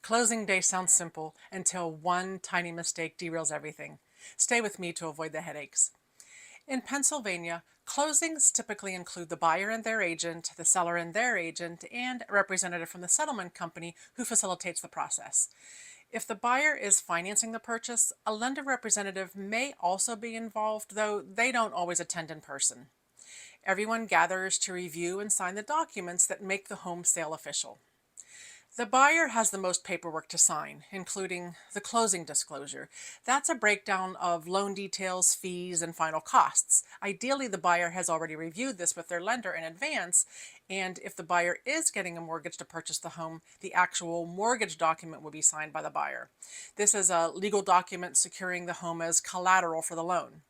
Closing day sounds simple until one tiny mistake derails everything. Stay with me to avoid the headaches. In Pennsylvania, closings typically include the buyer and their agent, the seller and their agent, and a representative from the settlement company who facilitates the process. If the buyer is financing the purchase, a lender representative may also be involved, though they don't always attend in person. Everyone gathers to review and sign the documents that make the home sale official. The buyer has the most paperwork to sign, including the closing disclosure. That's a breakdown of loan details, fees, and final costs. Ideally, the buyer has already reviewed this with their lender in advance, and if the buyer is getting a mortgage to purchase the home, the actual mortgage document will be signed by the buyer. This is a legal document securing the home as collateral for the loan.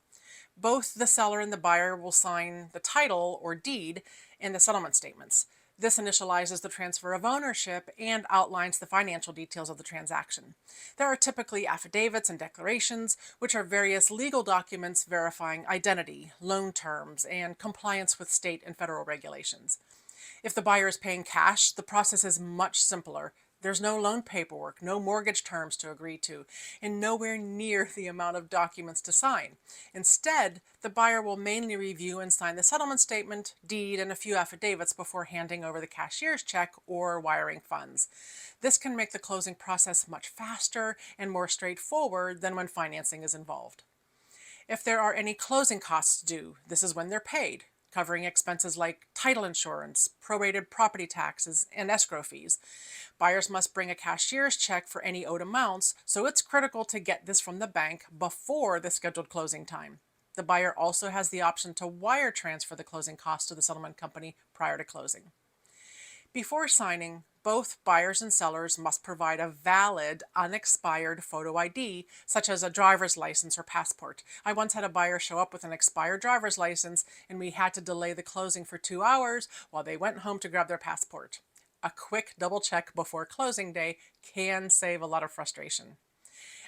Both the seller and the buyer will sign the title or deed in the settlement statements. This initializes the transfer of ownership and outlines the financial details of the transaction. There are typically affidavits and declarations, which are various legal documents verifying identity, loan terms, and compliance with state and federal regulations. If the buyer is paying cash, the process is much simpler. There's no loan paperwork, no mortgage terms to agree to, and nowhere near the amount of documents to sign. Instead, the buyer will mainly review and sign the settlement statement, deed, and a few affidavits before handing over the cashier's check or wiring funds. This can make the closing process much faster and more straightforward than when financing is involved. If there are any closing costs due, this is when they're paid, covering expenses like title insurance, prorated property taxes, and escrow fees. Buyers must bring a cashier's check for any owed amounts, so it's critical to get this from the bank before the scheduled closing time. The buyer also has the option to wire transfer the closing costs to the settlement company prior to closing. Before signing, both buyers and sellers must provide a valid, unexpired photo ID, such as a driver's license or passport. I once had a buyer show up with an expired driver's license, and we had to delay the closing for 2 hours while they went home to grab their passport. A quick double check before closing day can save a lot of frustration.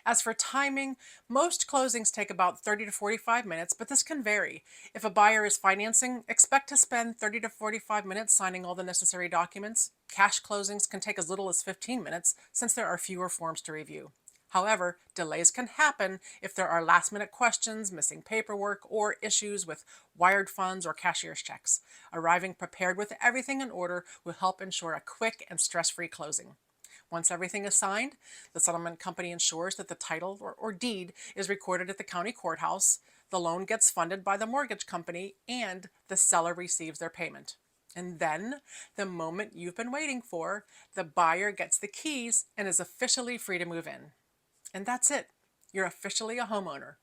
As for timing, most closings take about 30 to 45 minutes, but this can vary. If a buyer is financing, expect to spend 30 to 45 minutes signing all the necessary documents. Cash closings can take as little as 15 minutes since there are fewer forms to review. However, delays can happen if there are last-minute questions, missing paperwork, or issues with wired funds or cashier's checks. Arriving prepared with everything in order will help ensure a quick and stress-free closing. Once everything is signed, the settlement company ensures that the title or deed is recorded at the county courthouse, the loan gets funded by the mortgage company, and the seller receives their payment. And then, the moment you've been waiting for, the buyer gets the keys and is officially free to move in. And that's it. You're officially a homeowner.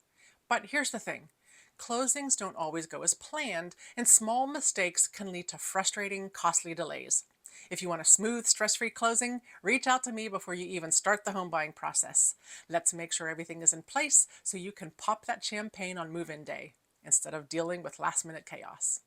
But here's the thing. Closings don't always go as planned, and small mistakes can lead to frustrating, costly delays. If you want a smooth, stress-free closing, reach out to me before you even start the home buying process. Let's make sure everything is in place so you can pop that champagne on move-in day instead of dealing with last-minute chaos.